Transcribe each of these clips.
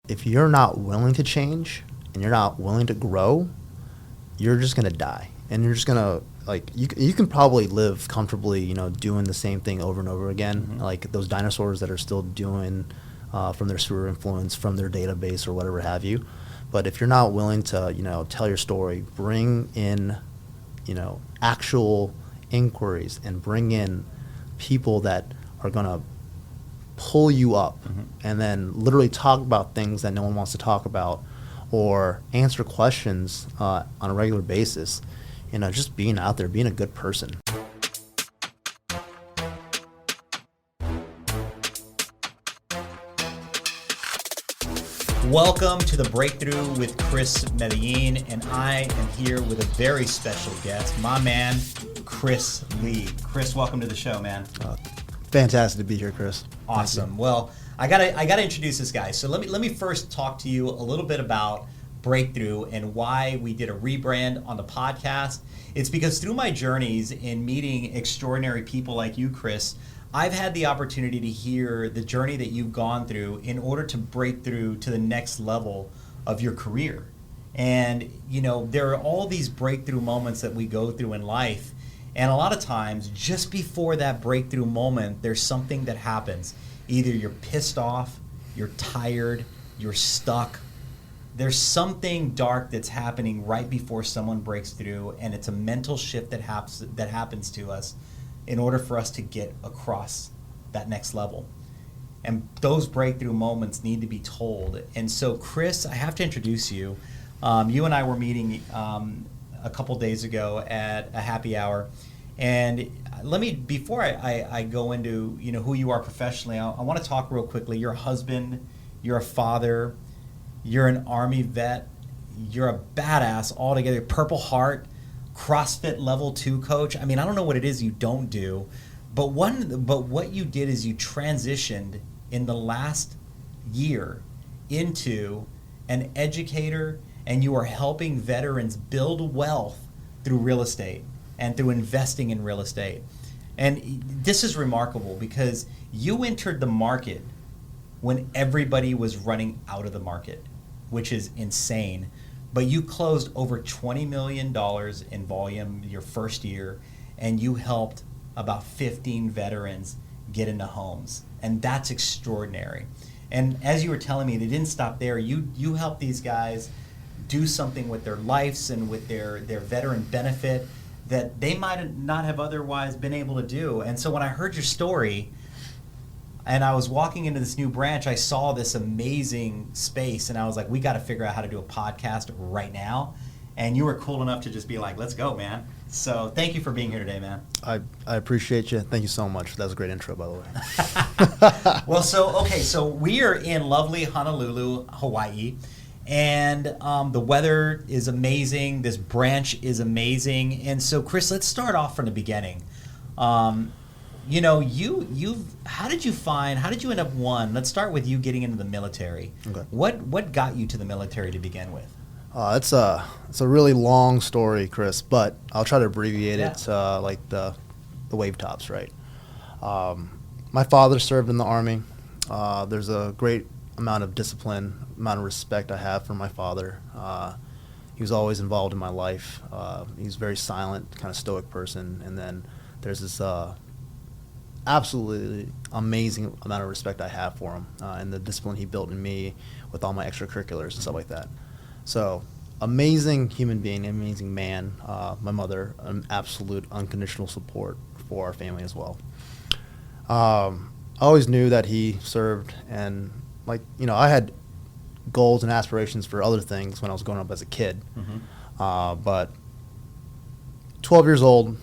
if you're not willing to change and you're not willing to grow, you're just going to die. And you're just going to, like, you can probably live comfortably, you know, doing the same thing over and over again, like those dinosaurs that are still doing from their sphere of influence, from their database or whatever have you. But if you're not willing to, you know, tell your story, bring in, you know, actual inquiries and bring in people that are going to pull you up and then literally talk about things that no one wants to talk about or answer questions on a regular basis, you know, just being out there, being a good person. Welcome to The Breakthrough with Chris Medellin, and I am here with a very special guest, my man, Chris Lee. Chris, welcome to the show, man. Fantastic to be here, Chris. Awesome. Well, I gotta introduce this guy. So let me first talk to you a little bit about Breakthrough and why we did a rebrand on the podcast. It's because through my journeys in meeting extraordinary people like you, Chris, I've had the opportunity to hear the journey that you've gone through in order to break through to the next level of your career. And, you know, there are all these breakthrough moments that we go through in life. And a lot of times, just before that breakthrough moment, there's something that happens. Either you're pissed off, you're tired, you're stuck. There's something dark that's happening right before someone breaks through, and it's a mental shift that happens to us in order for us to get across that next level. And those breakthrough moments need to be told. And so, Chris, I have to introduce you. You and I were meeting a couple days ago at a happy hour. And before I go into, you know, who you are professionally, I want to talk real quickly. You're a husband, you're a father, you're an Army vet, you're a badass altogether, Purple Heart, CrossFit level 2 coach. I mean, I don't know what it is you don't do, but what you did is you transitioned in the last year into an educator, and you are helping veterans build wealth through real estate and through investing in real estate. And this is remarkable because you entered the market when everybody was running out of the market, which is insane. But you closed over $20 million in volume your first year, and you helped about 15 veterans get into homes. And that's extraordinary. And as you were telling me, they didn't stop there. You helped these guys do something with their lives and with their veteran benefit that they might not have otherwise been able to do. And so when I heard your story, and I was walking into this new branch, I saw this amazing space, and I was like, we got to figure out how to do a podcast right now. And you were cool enough to just be like, let's go, man. So thank you for being here today, man. I appreciate you. Thank you so much. That was a great intro, by the way. Well, so we are in lovely Honolulu, Hawaii, and the weather is amazing. This branch is amazing. And so, Chris, let's start off from the beginning. You know, how did you end up let's start with you getting into the military. Okay. What got you to the military to begin with? It's a really long story, Chris, but I'll try to abbreviate it to like the wave tops, right? My father served in the Army. There's a great amount of discipline, amount of respect I have for my father. He was always involved in my life. He's a very silent, kind of stoic person. And then there's this absolutely amazing amount of respect I have for him and the discipline he built in me with all my extracurriculars and stuff like that. So, amazing human being, amazing man. My mother, an absolute unconditional support for our family as well. I always knew that he served, and like, you know, I had goals and aspirations for other things when I was growing up as a kid. But 12 years old,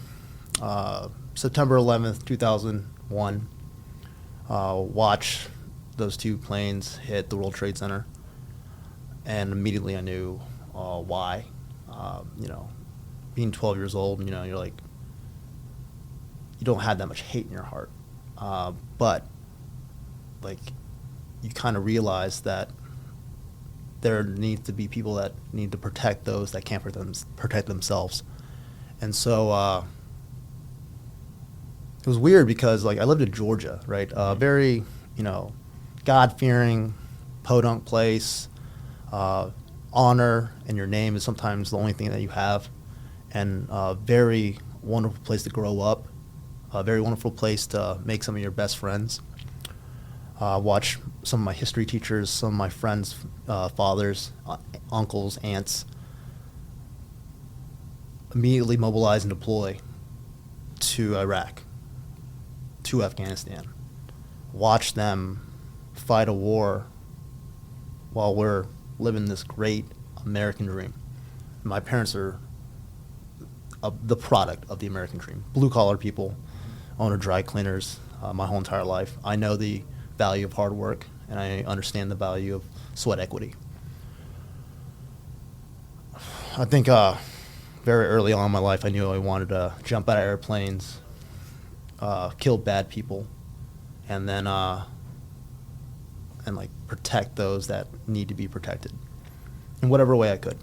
September 11th, 2001, watch those two planes hit the World Trade Center. And immediately I knew why. You know, being 12 years old, you know, you're like, you don't have that much hate in your heart. But, like, you kind of realize that there needs to be people that need to protect those that can't protect themselves. And so it was weird because, like, I lived in Georgia, right? Very, you know, God-fearing podunk place. Honor and your name is sometimes the only thing that you have, and a very wonderful place to grow up, a very wonderful place to make some of your best friends. Watch some of my history teachers, some of my friends' fathers, uncles, aunts immediately mobilize and deploy to Iraq, to Afghanistan. Watch them fight a war while we're living this great American dream. My parents are the product of the American dream. Blue-collar people, owner dry cleaners my whole entire life. I know the value of hard work, and I understand the value of sweat equity. I think very early on in my life, I knew I wanted to jump out of airplanes, kill bad people, and then and like protect those that need to be protected in whatever way I could.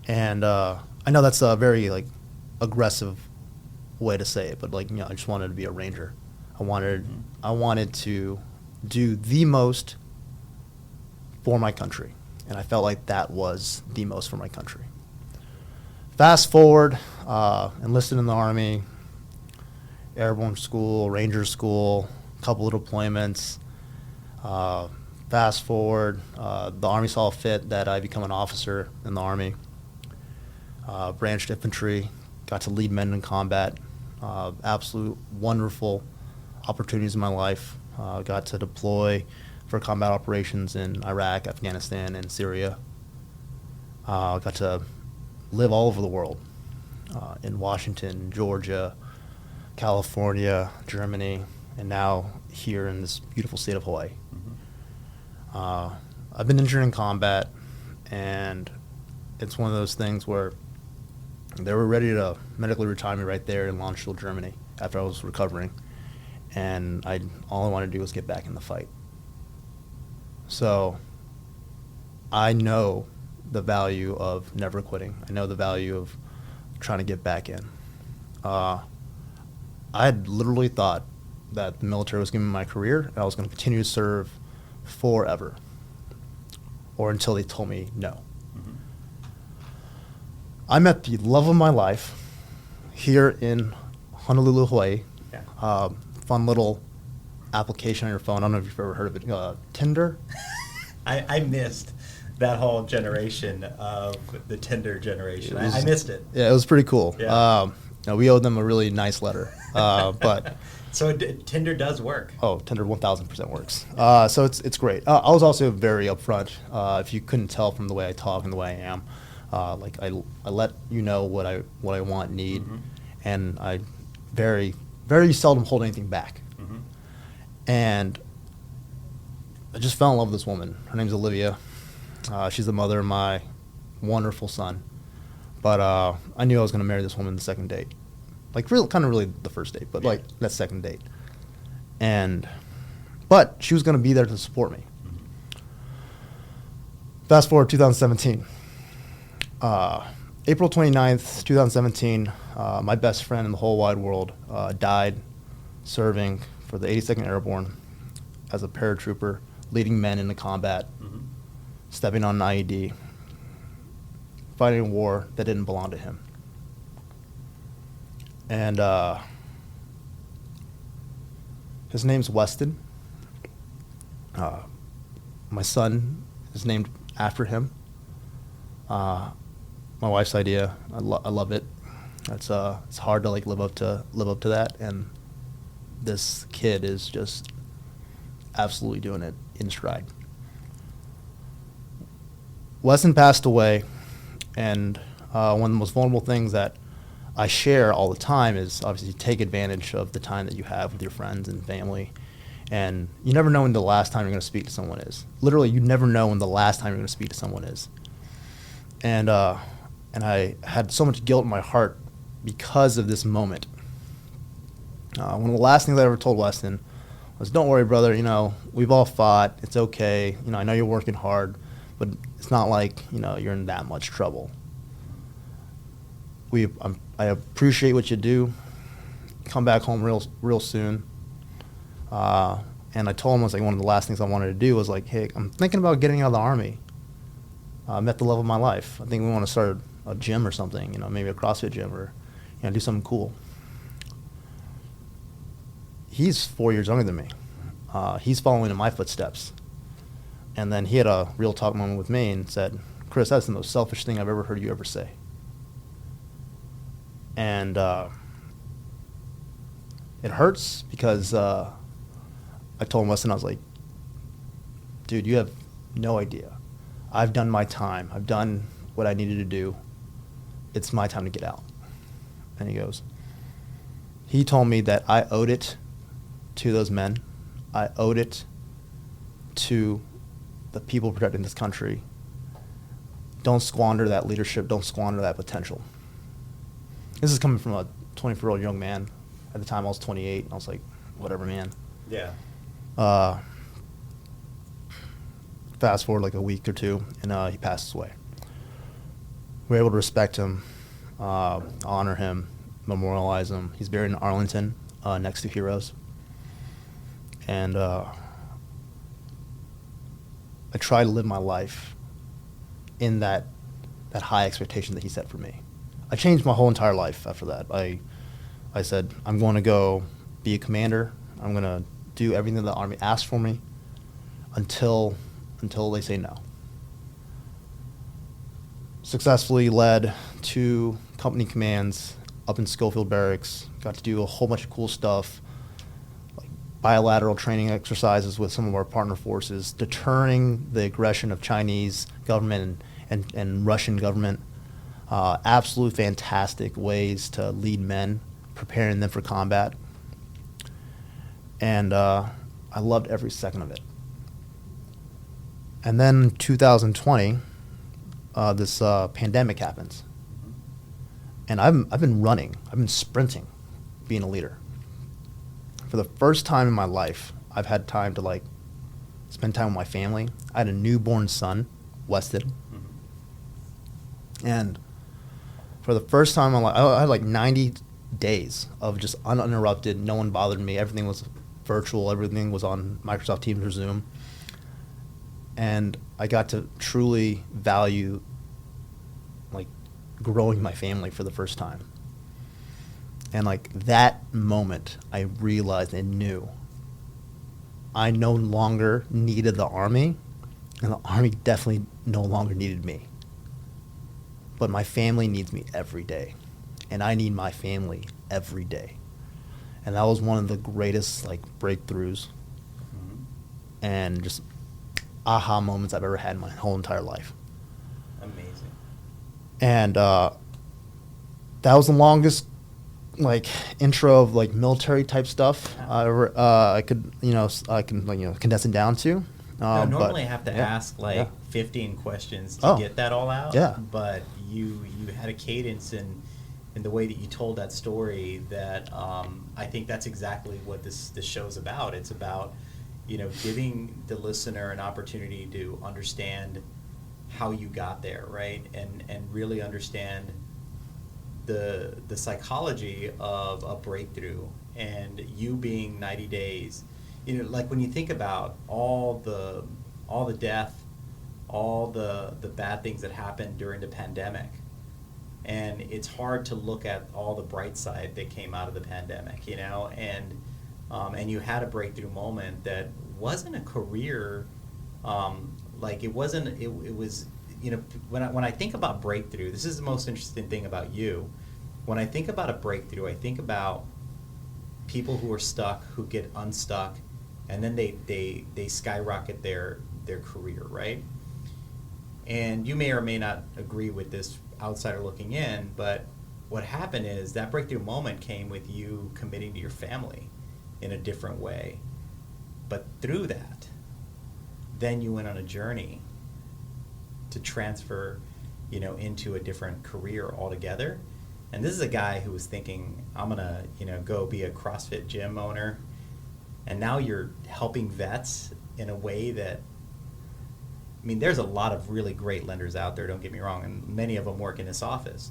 And I know that's a very like aggressive way to say it, but like, you know, I just wanted to be a ranger. I wanted to do the most for my country, and I felt like that was the most for my country. Fast forward, enlisted in the Army, airborne school, ranger school, a couple of deployments. Fast forward, the Army saw fit that I become an officer in the Army. Branched infantry, got to lead men in combat. Absolute wonderful opportunities in my life. Got to deploy for combat operations in Iraq, Afghanistan, and Syria. Got to live all over the world, in Washington, Georgia, California, Germany, and now here in this beautiful state of Hawaii. I've been injured in combat, and it's one of those things where they were ready to medically retire me right there in Landstuhl, Germany, after I was recovering, and all I wanted to do was get back in the fight. So I know the value of never quitting. I know the value of trying to get back in. I had literally thought that the military was giving me my career, and I was going to continue to serve forever, or until they told me no. I met the love of my life here in Honolulu, Hawaii. Yeah. Fun little application on your phone. I don't know if you've ever heard of it. Tinder. I missed that whole generation of the Tinder generation. I missed it. Yeah, it was pretty cool. Yeah. We owed them a really nice letter. But so Tinder does work. Oh, Tinder 1,000% works. So it's great. I was also very upfront. If you couldn't tell from the way I talk and the way I am, like I let you know what I want, need, and I very seldom hold anything back. And I just fell in love with this woman. Her name's Olivia. She's the mother of my wonderful son. But I knew I was going to marry this woman the second date. Like really the first date, but like that second date. But she was going to be there to support me. Fast forward 2017. April 29th, 2017, my best friend in the whole wide world died serving for the 82nd Airborne as a paratrooper, leading men into combat, stepping on an IED, fighting a war that didn't belong to him. And his name's Weston. My son is named after him. My wife's idea. I love it. It's hard to like live up to that, and this kid is just absolutely doing it in stride. Weston passed away, and one of the most vulnerable things that I share all the time is obviously take advantage of the time that you have with your friends and family. And you never know when the last time you're going to speak to someone is. Literally, you never know when the last time you're going to speak to someone is. And I had so much guilt in my heart because of this moment. One of the last things I ever told Weston was, "Don't worry, brother. You know, we've all fought. It's okay. You know, I know you're working hard, but it's not like, you know, you're in that much trouble. I appreciate what you do. Come back home real soon. And I told him, I was like, one of the last things I wanted to do was like, hey, I'm thinking about getting out of the Army. I'm at the level of my life. I think we want to start a gym or something, maybe a CrossFit gym or, do something cool. He's 4 years younger than me. He's following in my footsteps. And then he had a real talk moment with me and said, Chris, that's the most selfish thing I've ever heard you ever say. And it hurts because I told him, listen, I was like, dude, you have no idea. I've done my time. I've done what I needed to do. It's my time to get out. And he told me that I owed it to those men. I owed it to the people protecting this country. Don't squander that leadership. Don't squander that potential. This is coming from a 24-year-old young man. At the time, I was 28. I was like, whatever, man. Yeah. Fast forward like a week or two, and he passes away. We were able to respect him, honor him, memorialize him. He's buried in Arlington, next to heroes. And I try to live my life in that high expectation that he set for me. I changed my whole entire life after that. I said, I'm going to go be a commander. I'm going to do everything the Army asks for me until they say no. Successfully led 2 company commands up in Schofield Barracks. Got to do a whole bunch of cool stuff, like bilateral training exercises with some of our partner forces, deterring the aggression of Chinese government and Russian government. Absolute fantastic ways to lead men, preparing them for combat. And I loved every second of it. And then 2020, this pandemic happens. And I've been running. I've been sprinting, being a leader. For the first time in my life, I've had time to spend time with my family. I had a newborn son, Weston. Mm-hmm. And for the first time in my life, I had 90 days of just uninterrupted. No one bothered me. Everything was virtual. Everything was on Microsoft Teams or Zoom. And I got to truly value growing my family for the first time. And that moment, I realized and knew I no longer needed the Army, and the Army definitely no longer needed me. But my family needs me every day, and I need my family every day. And that was one of the greatest breakthroughs and just aha moments I've ever had in my whole entire life. Amazing. And that was the longest intro of military type stuff I could condense it down to. Normally I have to ask 15 questions to get that all out. Yeah. But you had a cadence in the way that you told that story that I think that's exactly what this show's about. It's about giving the listener an opportunity to understand how you got there, right? And really understand the psychology of a breakthrough, and you being 90 days. When you think about all the death, all the bad things that happened during the pandemic, and it's hard to look at all the bright side that came out of the pandemic, and you had a breakthrough moment that wasn't a career, it was, when I think about breakthrough, this is the most interesting thing about you. When I think about a breakthrough, I think about people who are stuck, who get unstuck, and then they skyrocket their career, right? And you may or may not agree with this outsider looking in, but what happened is that breakthrough moment came with you committing to your family in a different way. But through that, then you went on a journey to transfer, into a different career altogether. And this is a guy who was thinking, I'm gonna, go be a CrossFit gym owner. And now you're helping vets in a way that, there's a lot of really great lenders out there, don't get me wrong, and many of them work in this office.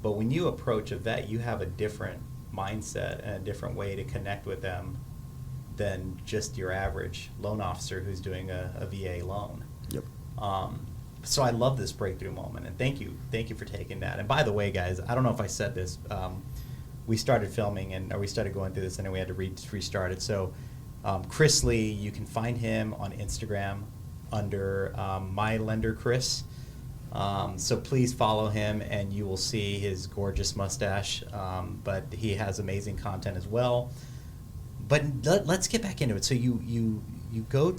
But when you approach a vet, you have a different mindset and a different way to connect with them than just your average loan officer who's doing a VA loan. Yep. So I love this breakthrough moment, and thank you for taking that. And by the way, guys, I don't know if I said this. We started filming or we started going through this, and then we had to restart it. So Chris Lee, you can find him on Instagram under My Lender Chris. So please follow him, and you will see his gorgeous mustache. But he has amazing content as well. But let's get back into it. So you go.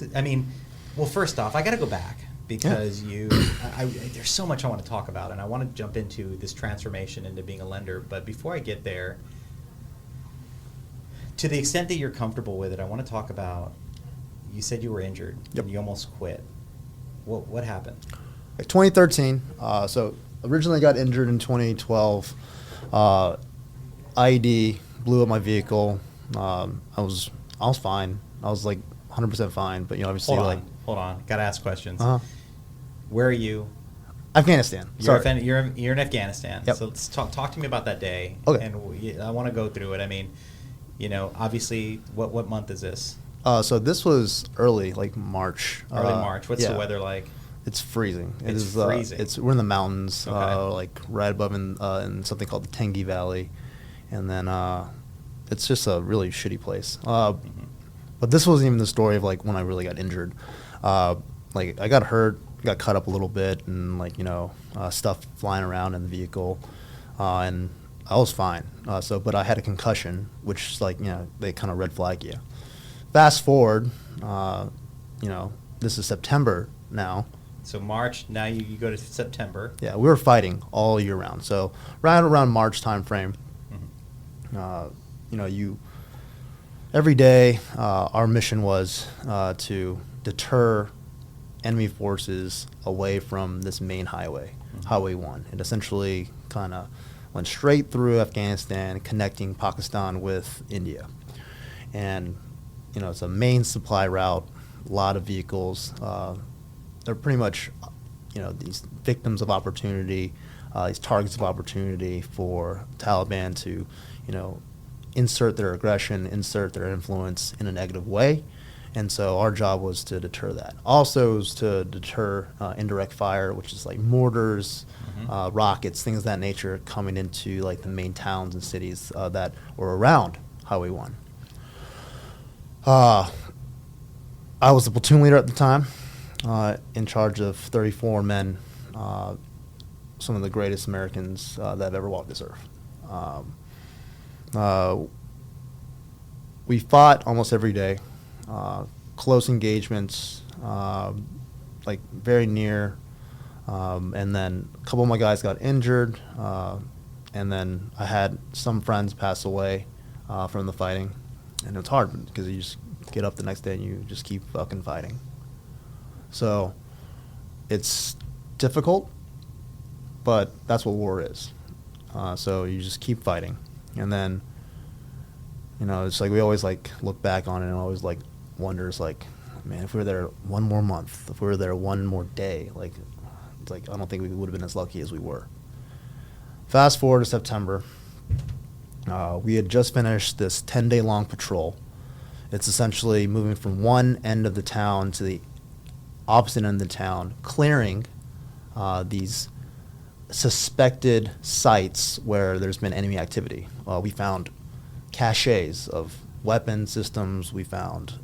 Well, first off, I got to go back because there's so much I want to talk about, and I want to jump into this transformation into being a lender. But before I get there, to the extent that you're comfortable with it, I want to talk about. You said you were injured. Yep. And you almost quit. What happened? 2013. So originally got injured in 2012. IED blew up my vehicle. I was fine. I was like 100% fine, but obviously Hold on. Got to ask questions. Uh-huh. Where are you? Afghanistan. You're in Afghanistan. Yep. So let's talk to me about that day. Okay. And I want to go through it. Obviously, what month is this? So this was early, like March. Early March. What's the weather like? It's freezing. It's freezing. We're in the mountains, Okay. like right above in something called the Tengi Valley, and then it's just a really shitty place. But this wasn't even the story of like when I really got injured. Like I got hurt, got cut up a little bit, and stuff flying around in the vehicle, and I was fine. But I had a concussion, which is they kind of red flag you. Fast forward, this is September now. So March, now you go to September. Yeah, we were fighting all year round. So right around March time frame, every day our mission was to deter enemy forces away from this main highway, Highway 1. It essentially kind of went straight through Afghanistan, connecting Pakistan with India. And, it's a main supply route, a lot of vehicles. They're pretty much, these victims of opportunity, these targets of opportunity for Taliban to, insert their aggression, insert their influence in a negative way. And so our job was to deter that. Also was to deter indirect fire, which is like mortars, rockets, things of that nature coming into like the main towns and cities that were around Highway 1. I was the platoon leader at the time, in charge of 34 men, some of the greatest Americans that have ever walked this earth. We fought almost every day, close engagements, like very near, and then a couple of my guys got injured, and then I had some friends pass away from the fighting, and it's hard because you just get up the next day and you just keep fucking fighting. So it's difficult, but that's what war is. So you just keep fighting, and then it's like we always like look back on it and always like wonders like, man, if we were there one more month, if we were there one more day, it's like I don't think we would have been as lucky as we were. Fast forward to September, we had just finished this 10-day long patrol. It's essentially moving from one end of the town to the opposite end of the town, clearing these suspected sites where there's been enemy activity. We found caches of weapon systems. We found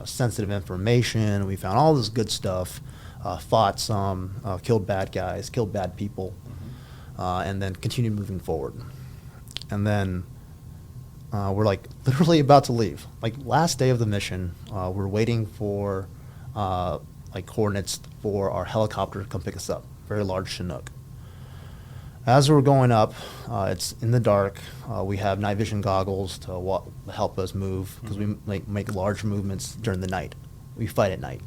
sensitive information. We found all this good stuff. Fought some, killed bad guys, killed bad people, and then continued moving forward. And then we're like literally about to leave. Like last day of the mission, we're waiting for like coordinates for our helicopter to come pick us up. Very large Chinook. As we're going up, it's in the dark. We have night vision goggles to help us move because we make large movements during the night. We fight at night.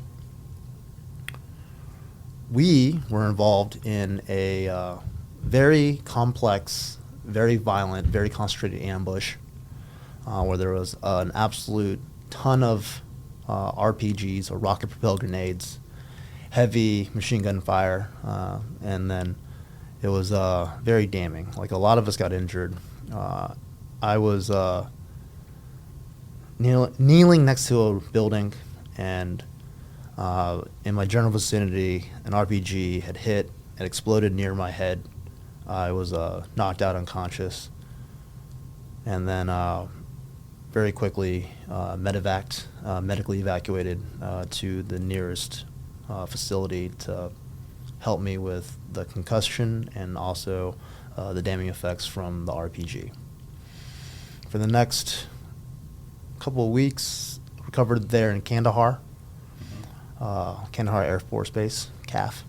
We were involved in a very complex, very violent, very concentrated ambush where there was an absolute ton of RPGs, or rocket-propelled grenades, heavy machine gun fire, and then it was very damning. Like a lot of us got injured. I was kneeling next to a building, and in my general vicinity, an RPG had hit and exploded near my head. I was knocked out unconscious, and then very quickly medically evacuated to the nearest facility to help me with the concussion and also the damaging effects from the RPG. For the next couple of weeks, recovered there in Kandahar, Kandahar Air Force Base, CAF.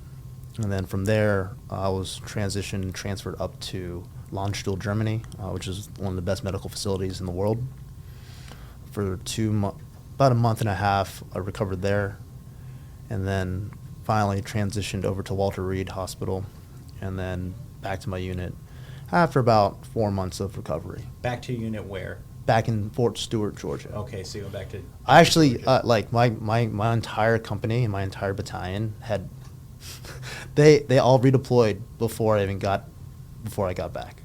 And then from there, I was transferred up to Landstuhl, Germany, which is one of the best medical facilities in the world. For about a month and a half, I recovered there, and then finally transitioned over to Walter Reed Hospital, and then back to my unit after about 4 months of recovery. Back to unit where? Back in Fort Stewart, Georgia. Okay, so you went back to... I actually, like, my entire company and my entire battalion had... they all redeployed before I got back.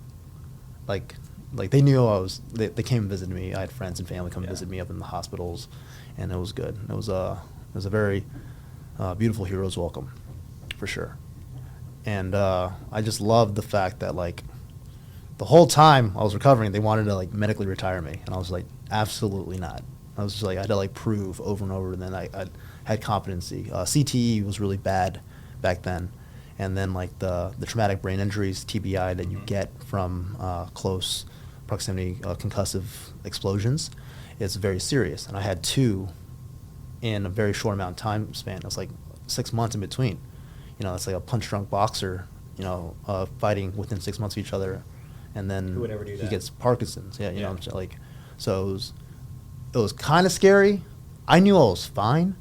Like they knew they came and visited me. I had friends and family come visit me up in the hospitals, and it was good. It was a very beautiful hero's welcome, for sure. And I just loved the fact that, like, the whole time I was recovering, they wanted to, like, medically retire me, and I was like, absolutely not. I was just like, I had to, like, prove over and over, and then I had competency. CTE was really bad back then, and then, like, the traumatic brain injuries, TBI, that you get from close proximity concussive explosions, is very serious. And I had 2 in a very short amount of time span. It was like 6 months in between. You know, it's like a punch-drunk boxer, you know, fighting within 6 months of each other, and then who would ever do that? He gets Parkinson's. Yeah, you know, like, so it was kind of scary. I knew I was fine,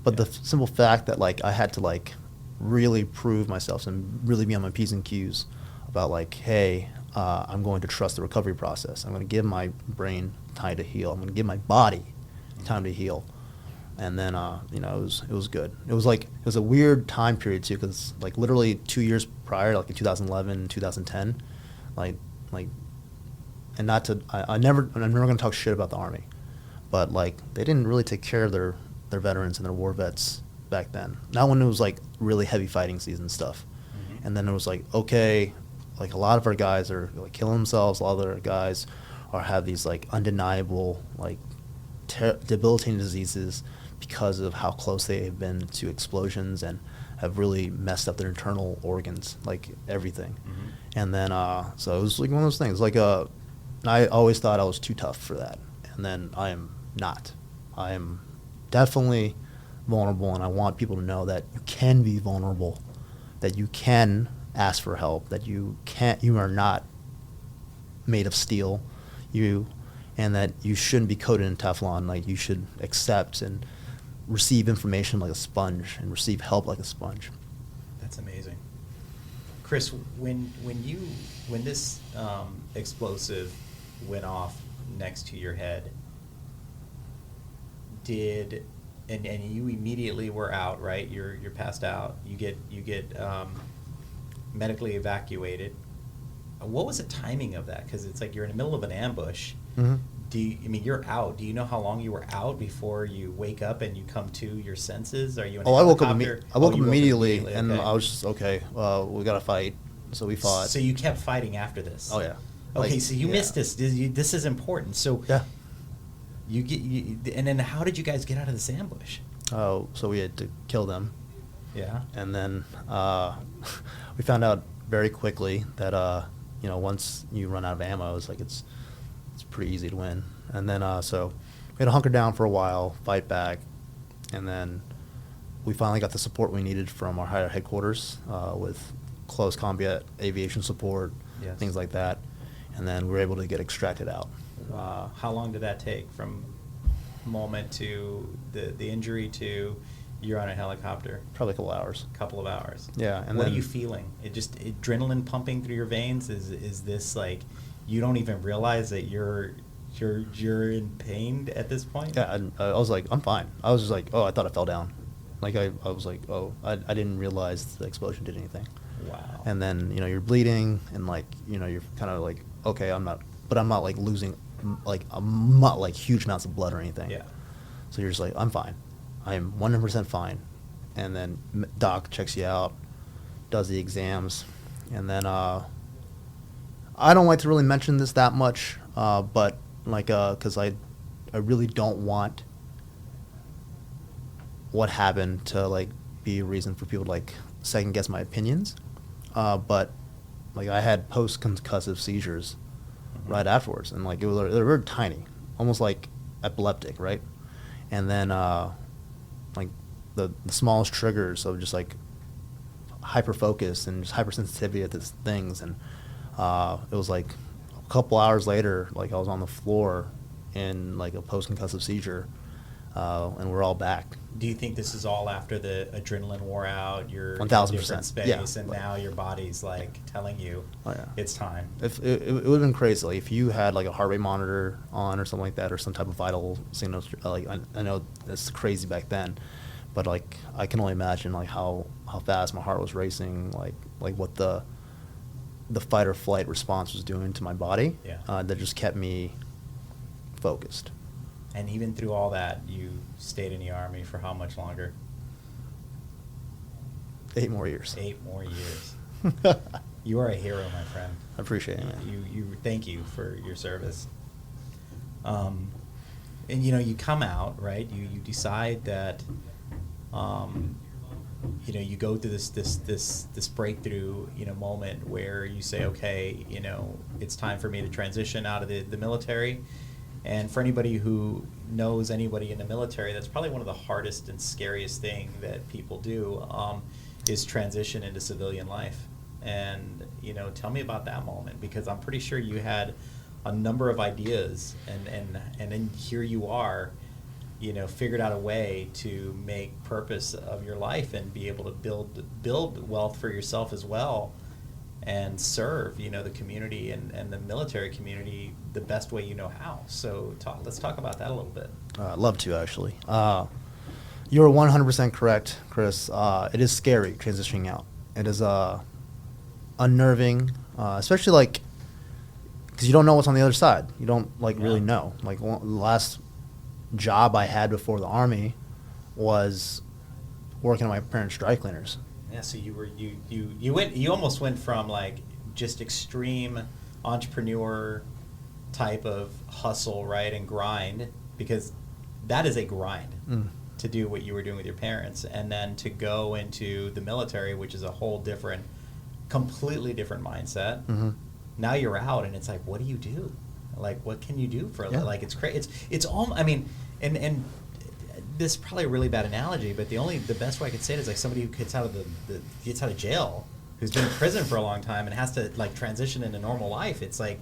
but the simple fact that, like, I had to, like, really prove myself and really be on my P's and Q's about, like, hey, I'm going to trust the recovery process. I'm going to give my brain time to heal. I'm going to give my body time to heal. And then, you know, it was good. It was a weird time period too, because, like, literally 2 years prior, like in 2011, 2010, like, and I'm never going to talk shit about the Army, but, like, they didn't really take care of their veterans and their war vets back then. Not when it was, like, really heavy fighting season stuff. Mm-hmm. And then it was like, okay, like, a lot of our guys are, like, killing themselves. A lot of our guys have these, like, undeniable, like, debilitating diseases because of how close they have been to explosions and have really messed up their internal organs, like everything. Mm-hmm. And then, so it was like one of those things. Like, I always thought I was too tough for that, and then I am not. I am definitely vulnerable, and I want people to know that you can be vulnerable, that you can ask for help, that you are not made of steel, and that you shouldn't be coated in Teflon. Like, you should accept and receive information like a sponge and receive help like a sponge. That's amazing. Chris, when this explosive went off next to your head, and you immediately were out, right? You're passed out. You get medically evacuated. What was the timing of that? Because it's like you're in the middle of an ambush. Mm-hmm. You're out. Do you know how long you were out before you wake up and you come to your senses? Are you in a helicopter? I woke up immediately, and okay. I was just, okay, we got to fight. So we fought. So you kept fighting after this? Oh, yeah. Okay, so you missed this. This is important. So yeah. And then how did you guys get out of this ambush? Oh, so we had to kill them. Yeah. And then we found out very quickly that, once you run out of ammo, it's like it's pretty easy to win. And then so we had to hunker down for a while, fight back, and then we finally got the support we needed from our higher headquarters with close combat aviation support, things like that. And then we were able to get extracted out. How long did that take from moment to the injury to you're on a helicopter? Probably a couple hours. Couple of hours. Yeah. And what then, are you feeling? Adrenaline pumping through your veins? Is this like you don't even realize that you're in pain at this point? Yeah, I was like, I'm fine. I was just like, oh, I thought I fell down. Like I was like, oh, I didn't realize the explosion did anything. Wow. And then, you're bleeding, and, like, you're kind of like, okay, I'm not like losing like huge amounts of blood or anything. Yeah. So you're just like, I'm fine. I'm 100% fine. And then doc checks you out, does the exams, and then I don't like to really mention this that much, but like because I really don't want what happened to like be a reason for people to like second guess my opinions. But like I had post concussive seizures right afterwards, and like they were very tiny, almost like epileptic, right? And then like the smallest triggers of just like hyper focus and just hypersensitivity to things, and it was like a couple hours later, like I was on the floor in like a post concussive seizure, and we're all back. Do you think this is all after the adrenaline wore out? You're in a 1000%, different space, yeah. and now your body's like telling you it's time. If it would have been crazy, like if you had like a heart rate monitor on or something like that, or some type of vital signals. Like I know that's crazy back then, but like I can only imagine like how fast my heart was racing, like what the fight or flight response was doing to my body. Yeah. That just kept me focused. And even through all that, you stayed in the Army for how much longer? 8 more years. 8 more years. You are a hero, my friend. I appreciate it, man. You thank you for your service. And you know, you come out, right? You decide that you know, you go through this breakthrough, you know, moment where you say, okay, you know, it's time for me to transition out of the military. And for anybody who knows anybody in the military, that's probably one of the hardest and scariest thing that people do, is transition into civilian life. And, you know, tell me about that moment, because I'm pretty sure you had a number of ideas, and then here you are, you know, figured out a way to make purpose of your life and be able to build wealth for yourself as well, and serve, you know, the community and the military community the best way you know how. So let's talk about that a little bit. I'd love to, actually. You're 100% correct, Chris. It is scary transitioning out. It is unnerving, especially like because you don't know what's on the other side. You don't really know. Like the last job I had before the Army was working at my parents' dry cleaners. Yeah, so you almost went from like just extreme entrepreneur type of hustle, right, and grind, because that is a grind to do what you were doing with your parents, and then to go into the military, which is a whole different, completely different mindset. Mm-hmm. Now you're out, and it's like, what do you do? Like, what can you do for like it's crazy. It's all. I mean, and this is probably a really bad analogy, but the best way I could say it is like somebody who gets out of jail, who's been in prison for a long time and has to like transition into normal life. It's like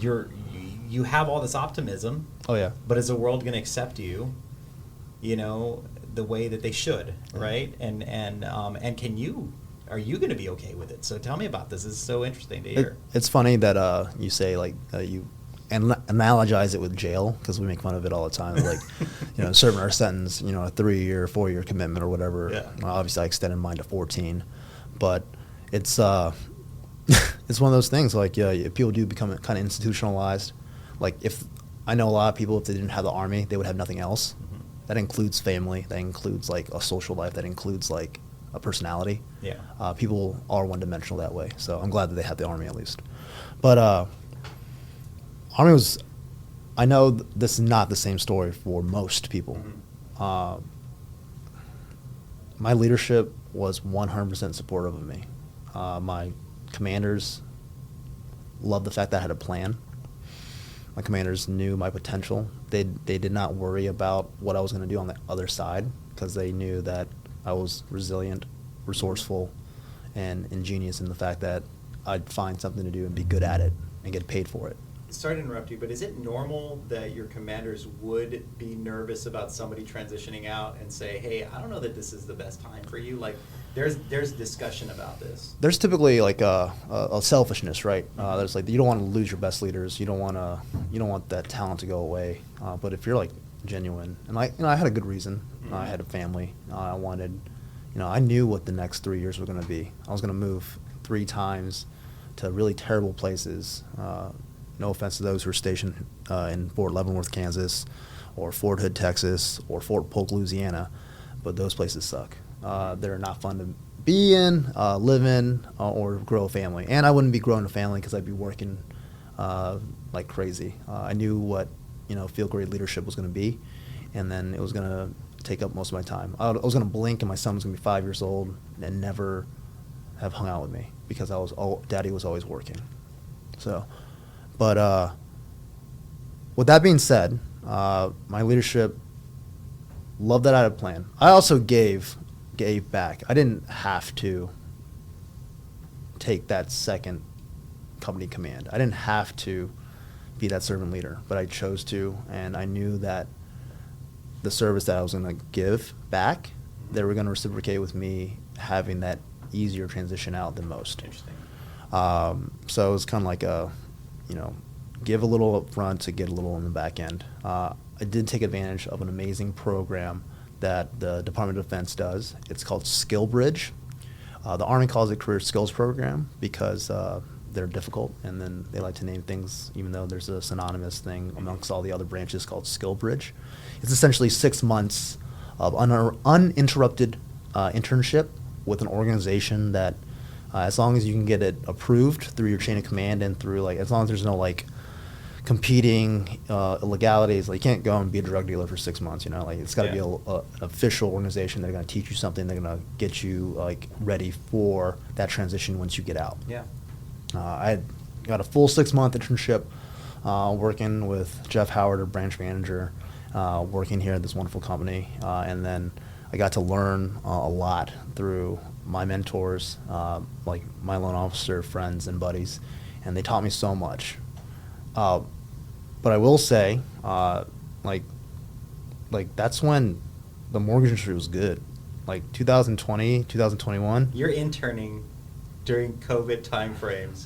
you have all this optimism. Oh yeah. But is the world going to accept you? You know, the way that they should, right? And are you going to be okay with it? So tell me about this. This is so interesting to hear. It's funny that you say like you analogize it with jail, because we make fun of it all the time. Like, you know, serving our sentence, you know, a 3-year, 4-year commitment or whatever. Yeah. Obviously, I extended mine to 14, but it's it's one of those things. Like, if people do become kind of institutionalized. Like, if I know a lot of people, if they didn't have the Army, they would have nothing else. Mm-hmm. That includes family. That includes like a social life. That includes like a personality. Yeah. People are one-dimensional that way. So I'm glad that they have the Army at least. But Army was, I know this is not the same story for most people. Mm-hmm. My leadership was 100% supportive of me. My commanders loved the fact that I had a plan. My commanders knew my potential. They did not worry about what I was going to do on the other side, because they knew that I was resilient, resourceful, and ingenious in the fact that I'd find something to do and be good at it and get paid for it. Sorry to interrupt you, but is it normal that your commanders would be nervous about somebody transitioning out and say, hey, I don't know that this is the best time for you? Like, there's discussion about this. There's typically like a selfishness, right? There's like, you don't want to lose your best leaders. You don't want that talent to go away. But if you're like genuine, and I had a good reason. Mm-hmm. I had a family. I wanted, I knew what the next 3 years were going to be. I was going to move 3 times to really terrible places. no offense to those who are stationed in Fort Leavenworth, Kansas, or Fort Hood, Texas, or Fort Polk, Louisiana, but those places suck. They're not fun to be in, live in, or grow a family. And I wouldn't be growing a family because I'd be working like crazy. I knew what field grade leadership was going to be, and then it was going to take up most of my time. I was going to blink, and my son was going to be 5 years old and never have hung out with me because Daddy was always working. So, but with that being said, my leadership loved that I had a plan. I also gave back. I didn't have to take that second company command. I didn't have to be that servant leader, but I chose to, and I knew that the service that I was going to give back, they were going to reciprocate with me having that easier transition out than most. Interesting. So it was kind of like give a little up front to get a little on the back end. I did take advantage of an amazing program that the Department of Defense does. It's called Skill Bridge. The Army calls it Career Skills Program because they're difficult, and then they like to name things, even though there's a synonymous thing amongst all the other branches called Skill Bridge. It's essentially 6 months of uninterrupted internship with an organization that, as long as you can get it approved through your chain of command and through as long as there's no competing illegalities, you can't go and be a drug dealer for 6 months. It's got to be an official organization. They're going to teach you something. They're going to get you ready for that transition once you get out. Yeah. I had got a full 6 month internship working with Jeff Howard, our branch manager, working here at this wonderful company, and then I got to learn a lot through my mentors, like my loan officer friends and buddies, and they taught me so much. But I will say, that's when the mortgage industry was good. 2020, 2021. You're interning during COVID timeframes,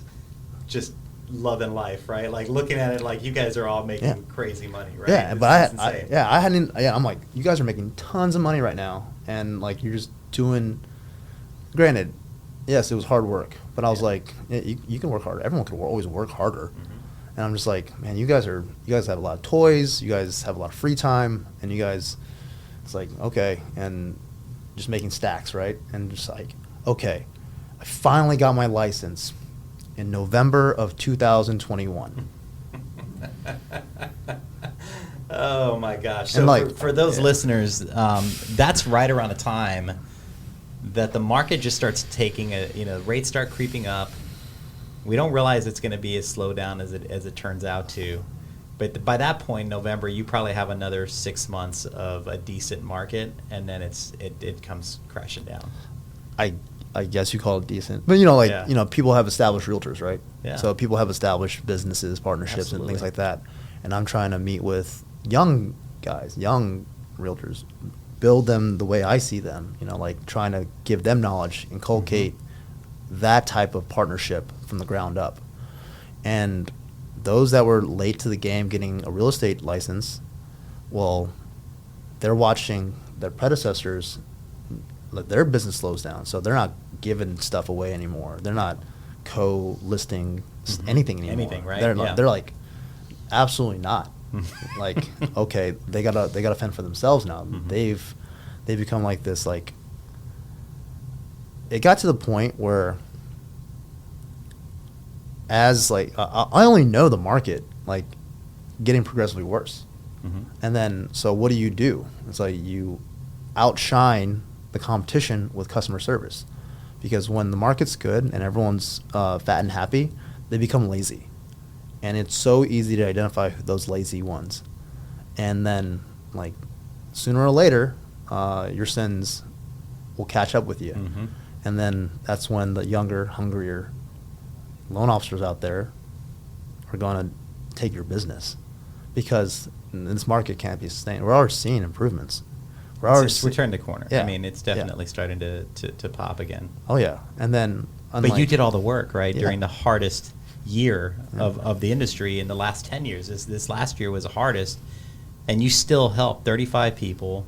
just loving life, right? Looking at it you guys are all making crazy money, right? Yeah, but I'm like, you guys are making tons of money right now, and you're just doing. Granted, yes, it was hard work, but I was like, you can work harder. Everyone can always work harder. Mm-hmm. And I'm just like, man, you guys have a lot of toys, you guys have a lot of free time, and you guys, it's okay, and just making stacks, right? And just okay, I finally got my license in November of 2021. Oh my gosh! So for those listeners, that's right around the time that the market just starts taking rates start creeping up. We don't realize it's going to be as slow down as it turns out to, but by that point, November, you probably have another 6 months of a decent market, and then it comes crashing down. I guess you call it decent, but people have established realtors, right? Yeah. So people have established businesses, partnerships, Absolutely. and things like that. And I'm trying to meet with young guys, young realtors, build them the way I see them. Trying to give them knowledge, inculcate that type of partnership from the ground up. And those that were late to the game getting a real estate license, well, they're watching their predecessors. Their business slows down, so they're not giving stuff away anymore. They're not co-listing anything anymore. Anything, right? They're absolutely not. Okay, they gotta fend for themselves now. Mm-hmm. They've become this. It got to the point where, as I only know the market getting progressively worse, and then so what do? It's you outshine the competition with customer service, because when the market's good and everyone's fat and happy, they become lazy, and it's so easy to identify those lazy ones, and then sooner or later your sins will catch up with you. And then that's when the younger, hungrier loan officers out there are going to take your business, because this market can't be sustained. We're already seeing improvements. We're turning the corner. Yeah. I mean, it's definitely starting to pop again. Oh, yeah. And then, but you did all the work, right, during the hardest year of the industry in the last 10 years. This last year was the hardest, and you still helped 35 people,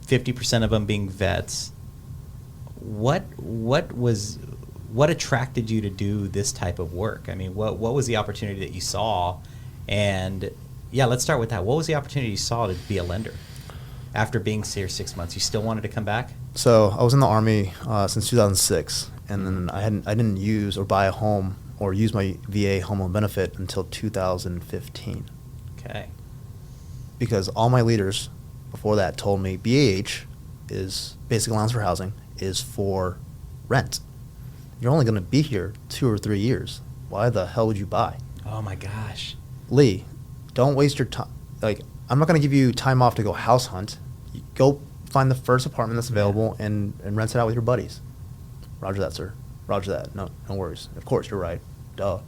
50% of them being vets. What what attracted you to do this type of work? I mean, what was the opportunity that you saw? And yeah, let's start with that. What was the opportunity you saw to be a lender after being here 6 months? You still wanted to come back? So I was in the Army since 2006, and then I didn't use or buy a home or use my VA home loan benefit until 2015. Okay. Because all my leaders before that told me BAH is basic allowance for housing is for rent. You're only going to be here 2 or 3 years. Why the hell would you buy? Oh my gosh. Lee, don't waste your time. Like, I'm not going to give you time off to go house hunt. You go find the first apartment that's available and rent it out with your buddies. Roger that, sir. Roger that. No worries. Of course, you're right. Duh.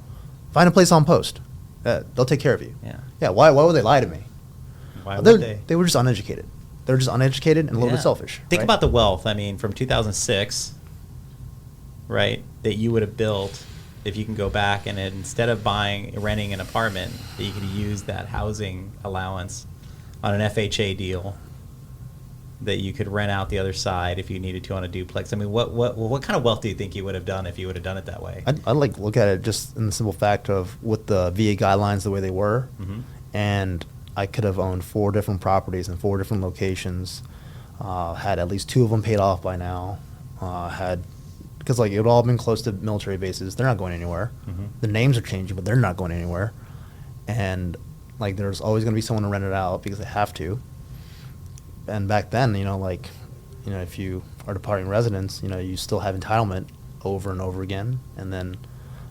Find a place on post. They'll take care of you. Yeah. Yeah. Why would they lie to me? Why would they? They were just uneducated. They're just uneducated and a little bit selfish. Think right? about the wealth. I mean, from 2006, right, that you would have built if you can go back and instead of renting an apartment, that you could use that housing allowance on an FHA deal, that you could rent out the other side if you needed to on a duplex. I mean, what kind of wealth do you think you would have done if you would have done it that way? I'd like look at it just in the simple fact of with the VA guidelines the way they were, and I could have owned 4 different properties in 4 different locations, had at least 2 of them paid off by now, because like it would all been close to military bases. They're not going anywhere. The names are changing, but they're not going anywhere. And like there's always going to be someone to rent it out because they have to. And back then, if you are departing residents, you still have entitlement over and over again. And then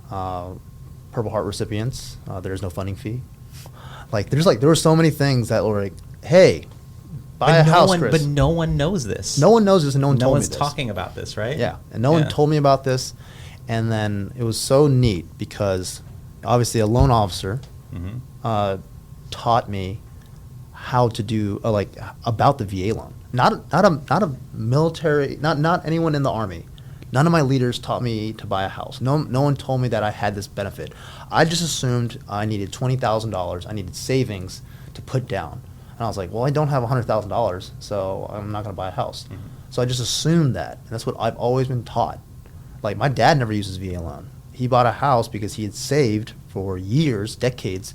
Purple Heart recipients, there's no funding fee. There were so many things that were like, hey, buy a house, Chris. But no one knows this. No one knows this, and no one told me this. No one's talking about this, right? Yeah, and no one told me about this. And then it was so neat because obviously a loan officer taught me how to do about the VA loan. Not a military, not anyone in the Army. None of my leaders taught me to buy a house. No one told me that I had this benefit. I just assumed I needed $20,000. I needed savings to put down. And I was like, well, I don't have $100,000, so I'm not going to buy a house. So I just assumed that. And that's what I've always been taught. Like, my dad never used his VA loan. He bought a house because he had saved for years, decades,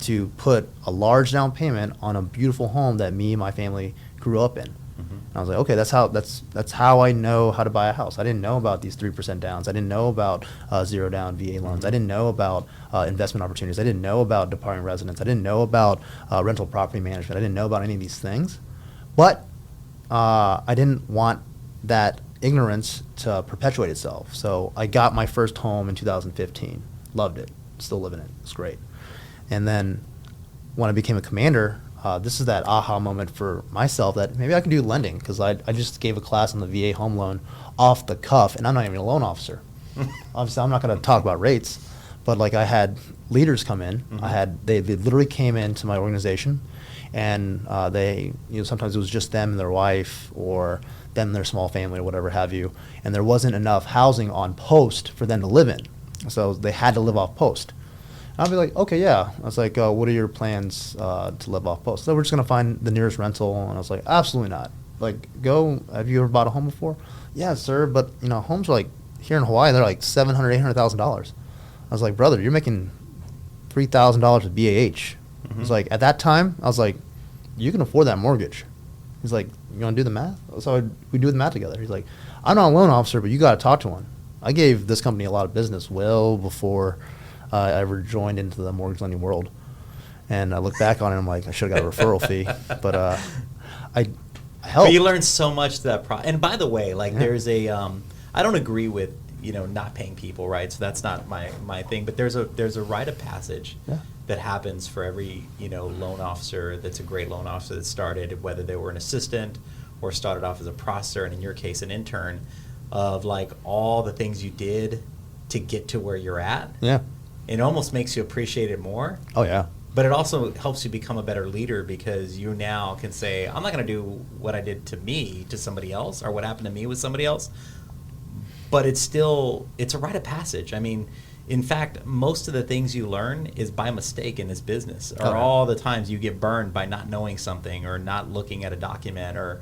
to put a large down payment on a beautiful home that me and my family grew up in. And I was like, okay, that's how I know how to buy a house. I didn't know about these 3% downs. I didn't know about 0 down VA loans. I didn't know about investment opportunities. I didn't know about departing residents. I didn't know about rental property management. I didn't know about any of these things. But I didn't want that ignorance to perpetuate itself. So I got my first home in 2015. Loved it. Still living it. It's great. And then when I became a commander, this is that aha moment for myself that maybe I can do lending, because I just gave a class on the VA home loan off the cuff, and I'm not even a loan officer. Obviously, I'm not going to talk about rates, but I had leaders come in. They literally came into my organization, and they sometimes it was just them and their wife, or them and their small family, or whatever have you, and there wasn't enough housing on post for them to live in, so they had to live off post. I'll be like, okay, yeah. I was like, what are your plans to live off post? So we're just going to find the nearest rental. And I was like, absolutely not. Have you ever bought a home before? Yeah, sir. But, homes are here in Hawaii, they're $700,000, $800,000. I was like, brother, you're making $3,000 with BAH. I was like, at that time, I was like, you can afford that mortgage. He's like, you want to do the math? So we do the math together. He's like, I'm not a loan officer, but you got to talk to one. I gave this company a lot of business well before I ever joined into the mortgage lending world. And I look back on it, I'm like, I should have got a referral fee. But I helped. But you learned so much to that and by the way, there's a I don't agree with not paying people, right? So that's not my thing. But there's a rite of passage that happens for every loan officer that's a great loan officer that started, whether they were an assistant or started off as a processor, and in your case an intern, of all the things you did to get to where you're at. Yeah. It almost makes you appreciate it more. Oh, yeah. But it also helps you become a better leader, because you now can say, I'm not going to do what I did to me to somebody else, or what happened to me with somebody else. But it's a rite of passage. I mean, in fact, most of the things you learn is by mistake in this business, or all the times you get burned by not knowing something, or not looking at a document, or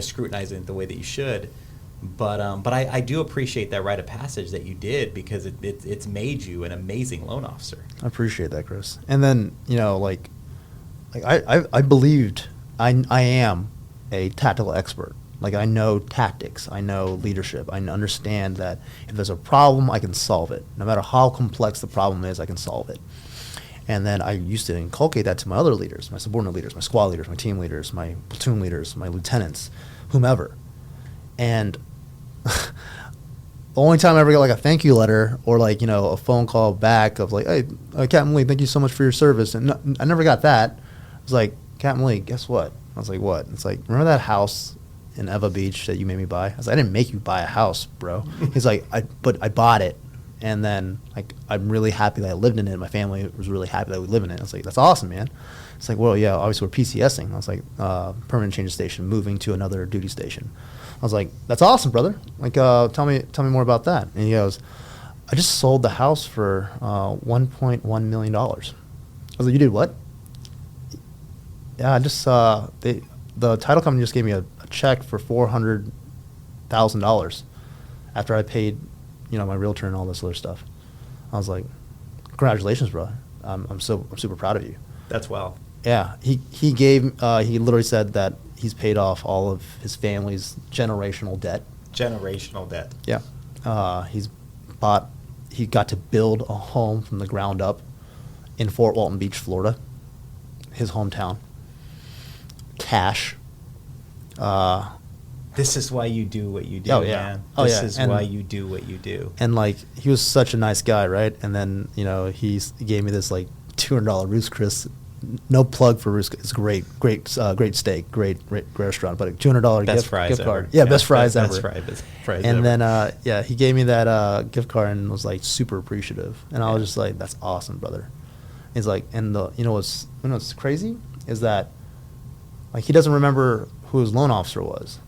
scrutinizing it the way that you should. But I do appreciate that rite of passage that you did, because it's made you an amazing loan officer. I appreciate that, Chris. And then, I believed I am a tactical expert. Like, I know tactics, I know leadership, I understand that if there's a problem, I can solve it. No matter how complex the problem is, I can solve it. And then I used to inculcate that to my other leaders, my subordinate leaders, my squad leaders, my team leaders, my platoon leaders, my lieutenants, whomever. And the only time I ever got like a thank you letter or a phone call back of like, hey, Captain Lee, thank you so much for your service. And I never got that. I was like, Captain Lee, guess what? I was like, what? It's like, remember that house in Eva Beach that you made me buy? I was like, I didn't make you buy a house, bro. He's like, but I bought it. And then I'm really happy that I lived in it. My family was really happy that we live in it. I was like, that's awesome, man. It's like, well, yeah, obviously we're PCSing. I was like, permanent change of station, moving to another duty station. I was like, that's awesome, brother. Like, tell me more about that. And he goes, I just sold the house for $1.1 million. I was like, you did what? Yeah, I just the title company just gave me a check for $400,000 after I paid, my realtor and all this other stuff. I was like, congratulations, bro. I'm super proud of you. That's well. Yeah, he literally said that he's paid off all of his family's generational debt. Generational debt. Yeah, he got to build a home from the ground up in Fort Walton Beach, Florida, his hometown. Cash. This is why you do what you do, oh, yeah. man. Oh, this yeah. is why you do what you do. And he was such a nice guy, right? And then he gave me this $200 Roost Chris. No plug for Roost. It's great steak, great restaurant, but a $200 gift card. Ever. Yeah, best fries ever. Best fries and ever. then he gave me that gift card and was super appreciative. And I was just like, that's awesome, brother. He's like, and what's crazy is that he doesn't remember who his loan officer was.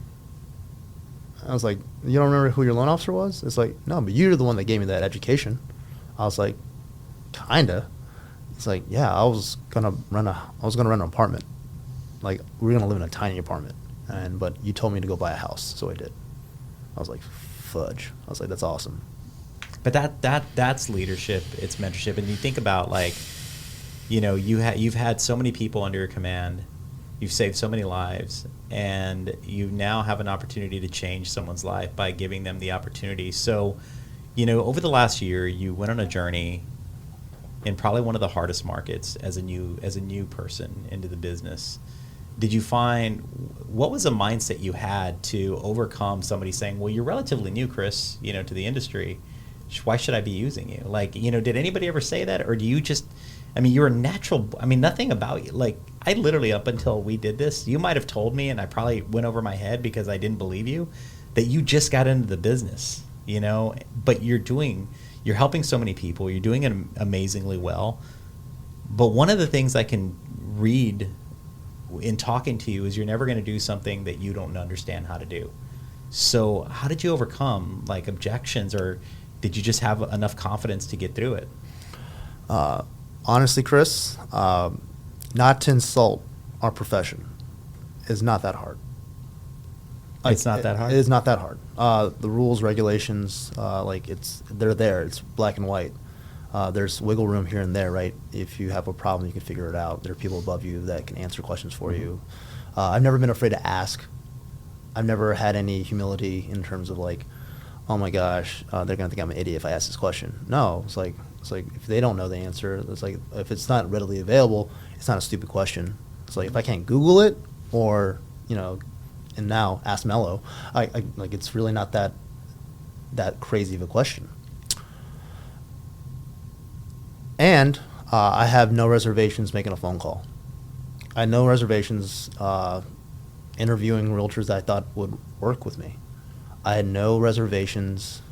I was like, you don't remember who your loan officer was? It's like, no, but you're the one that gave me that education. I was like, kinda. It's like, yeah, I was gonna rent an apartment. We were gonna live in a tiny apartment, but you told me to go buy a house, so I did. I was like, fudge. I was like, that's awesome. But that's leadership. It's mentorship, and you think about you've had so many people under your command. You've saved so many lives, and you now have an opportunity to change someone's life by giving them the opportunity. So, over the last year, you went on a journey in probably one of the hardest markets as a new person into the business. Did you find, what was the mindset you had to overcome somebody saying, well, you're relatively new, Chris, to the industry. Why should I be using you? Did anybody ever say that? Or do you just, you're a natural, nothing about you. I literally, up until we did this, you might have told me, and I probably went over my head because I didn't believe you, that you just got into the business, but you're helping so many people, you're doing it amazingly well. But one of the things I can read in talking to you is you're never going to do something that you don't understand how to do. So how did you overcome objections, or did you just have enough confidence to get through it? Honestly, Chris, not to insult our profession is not that hard. It's not that hard? It is not that hard. The rules, regulations, they're there. It's black and white. There's wiggle room here and there, right? If you have a problem, you can figure it out. There are people above you that can answer questions for you. I've never been afraid to ask. I've never had any humility in terms of oh my gosh, they're gonna think I'm an idiot if I ask this question. No, it's like if they don't know the answer, it's if it's not readily available, it's not a stupid question. It's if I can't Google it or and now ask Mello, it's really not that crazy of a question. And I have no reservations making a phone call. I had no reservations interviewing realtors that I thought would work with me. I had no reservations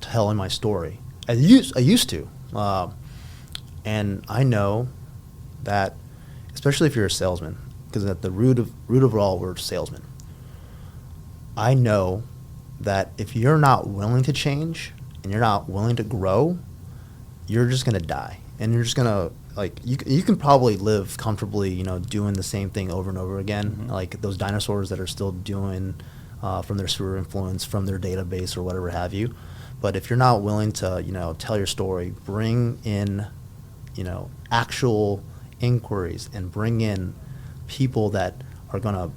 telling my story. I used to. And I know that, especially if you're a salesman, because at the root of it all, we're salesmen. I know that if you're not willing to change and you're not willing to grow, you're just going to die. And you're just going to, you can probably live comfortably, doing the same thing over and over again. Mm-hmm. Those dinosaurs that are still doing from their sphere of influence, from their database or whatever have you. But if you're not willing to, tell your story, bring in, actual inquiries and bring in people that are going to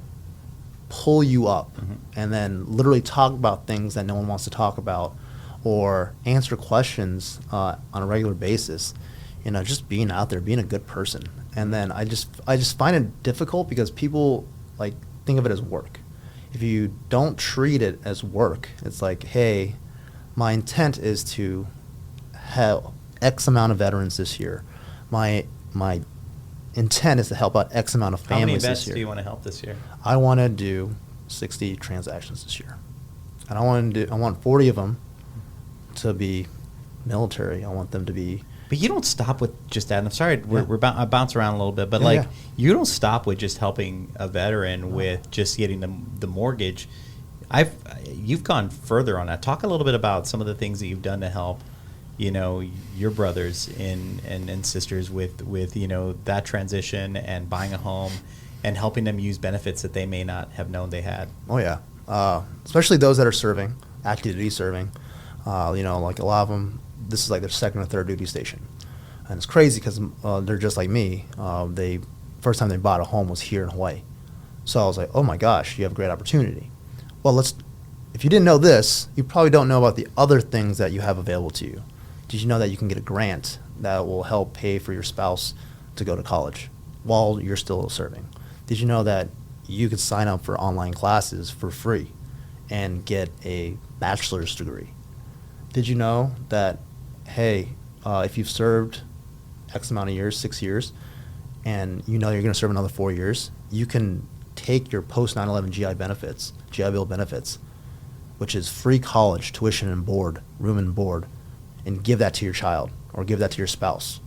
pull you up and then literally talk about things that no one wants to talk about or answer questions on a regular basis, just being out there, being a good person. And then I just find it difficult because people like think of it as work. If you don't treat it as work, it's like, hey, my intent is to have X amount of veterans this year. My intent is to help out X amount of families How many this vets year. do you want to help this year? I want to do 60 transactions this year. And I want 40 of them to be military. I want them to be. But you don't stop with just that. And I'm sorry, I bounce around a little bit, but Yeah. you don't stop with just helping a veteran with just getting the mortgage. You've gone further on that. Talk a little bit about some of the things that you've done to help, your brothers and sisters with that transition and buying a home and helping them use benefits that they may not have known they had. Oh yeah, especially those that are serving, active duty serving. Like a lot of them, this is like their second or third duty station, and it's crazy because they're just like me. They first time they bought a home was here in Hawaii, so I was like, oh my gosh, you have a great opportunity. Well, if you didn't know this, you probably don't know about the other things that you have available to you. Did you know that you can get a grant that will help pay for your spouse to go to college while you're still serving? Did you know that you could sign up for online classes for free and get a bachelor's degree? Did you know that, hey, if you've served X amount of years, 6 years, and you're going to serve another 4 years, you can take your post 9/11 GI Bill benefits, which is free college, tuition and board, room and board, and give that to your child or give that to your spouse.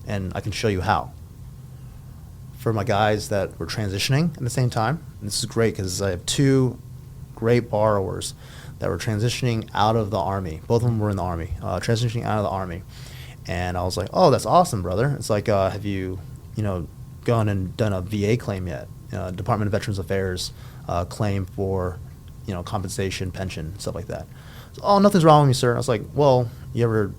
And I can show you how. For my guys that were transitioning at the same time, and this is great because I have two great borrowers that were transitioning out of the Army. Both of them were in the Army, transitioning out of the Army. And I was like, oh, that's awesome, brother. It's like, have you, gone and done a VA claim yet? Department of Veterans Affairs claim for, compensation, pension, stuff like that. So, oh, nothing's wrong with me, sir. I was like, well, you ever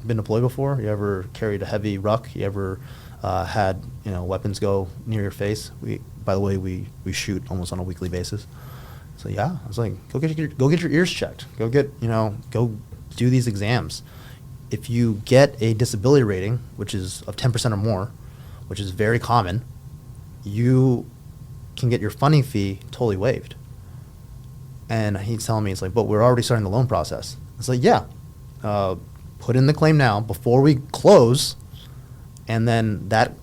been deployed before? You ever carried a heavy ruck? You ever had, weapons go near your face? By the way, we shoot almost on a weekly basis. So yeah, I was like, go get your ears checked. Go go do these exams. If you get a disability rating, which is of 10% or more, which is very common, you can get your funding fee totally waived. And he's telling me, it's like, but we're already starting the loan process. It's like, yeah, put in the claim now before we close, and then that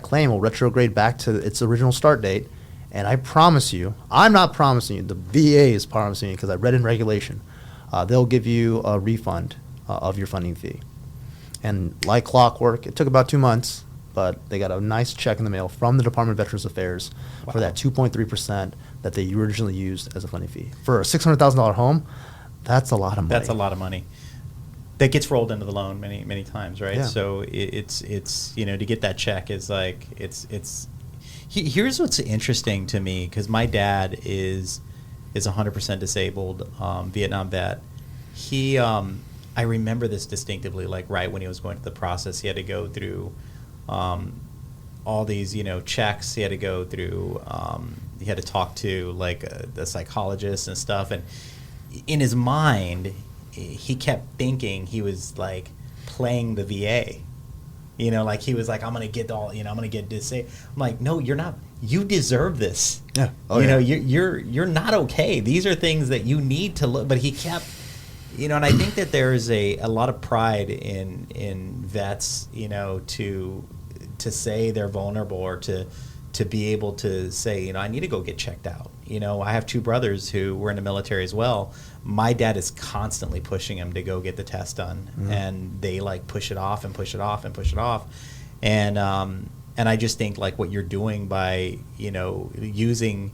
claim will retrograde back to its original start date. And I promise you, I'm not promising you, the VA is promising you because I read in regulation, they'll give you a refund of your funding fee. And like clockwork, it took about 2 months, but they got a nice check in the mail from the Department of Veterans Affairs for that 2.3% that they originally used as a funding fee. For a $600,000 home, that's a lot of money. That's a lot of money. That gets rolled into the loan many times, right? Yeah. So it's to get that check is like it's. Here's what's interesting to me, because my dad is 100% disabled, Vietnam vet. I remember this distinctively, like right when he was going through the process, he had to go through all these, checks. He had to go through, he had to talk to like the psychologist and stuff. And in his mind, he kept thinking he was like playing the VA. Like he was like, I'm gonna get I'm gonna get disabled. I'm like, no, you're not. You deserve this. Yeah. Oh, you're not okay. These are things that you need to look. But he kept, and I think that there is a lot of pride in vets, to say they're vulnerable or to be able to say, I need to go get checked out. I have two brothers who were in the military as well. My dad is constantly pushing him to go get the test done, and they like push it off and push it off and push it off. And I just think like what you're doing by, using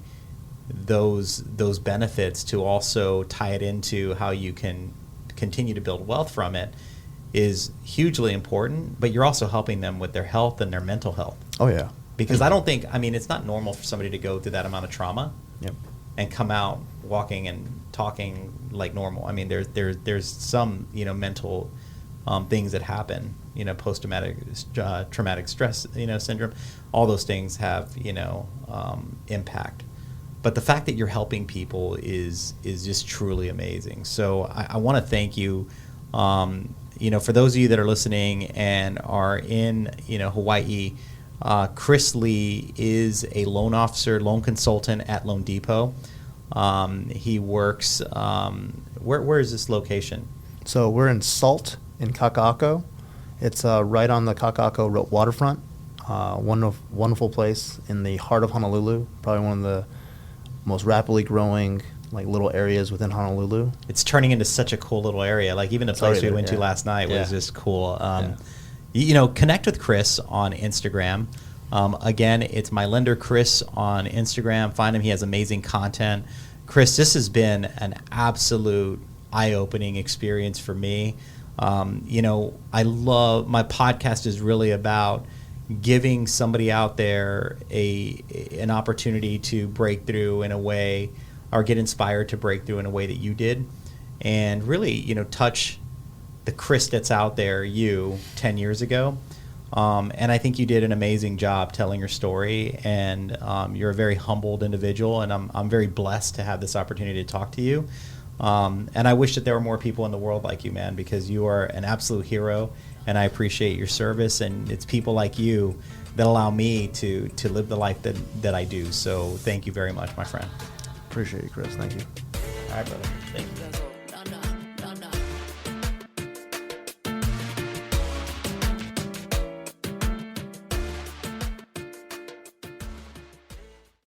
those benefits to also tie it into how you can continue to build wealth from it is hugely important, but you're also helping them with their health and their mental health. Oh yeah. Because I don't think, it's not normal for somebody to go through that amount of trauma. Yep. and come out walking and talking like normal. I mean, there's some, you know, mental things that happen, you know, post-traumatic traumatic stress, you know, syndrome. All those things have, you know, impact. But the fact that you're helping people is just truly amazing. So I want to thank you. You know, for those of you that are listening and are in, you know, Hawaii, Chris Lee is a loan officer, loan consultant at Loan Depot. He works. Where is this location? So we're in Salt in Kaka'ako. It's right on the Kaka'ako waterfront. Wonderful place in the heart of Honolulu. Probably one of the most rapidly growing like little areas within Honolulu. It's turning into such a cool little area. Like even the place we went to last night was just cool. You know, connect with Chris on Instagram. Again, it's my lender Chris on Instagram. Find him. He has amazing content. Chris, this has been an absolute eye-opening experience for me. You know, I love my podcast is really about giving somebody out there an opportunity to break through in a way, or get inspired to break through in a way that you did, and really, you know, touch the Chris that's out there, you 10 years ago. And I think you did an amazing job telling your story, and you're a very humbled individual, and I'm very blessed to have this opportunity to talk to you. And I wish that there were more people in the world like you, man, because you are an absolute hero, and I appreciate your service, and it's people like you that allow me to live the life that I do. So thank you very much, my friend. Appreciate you, Chris. Thank you. All right, brother.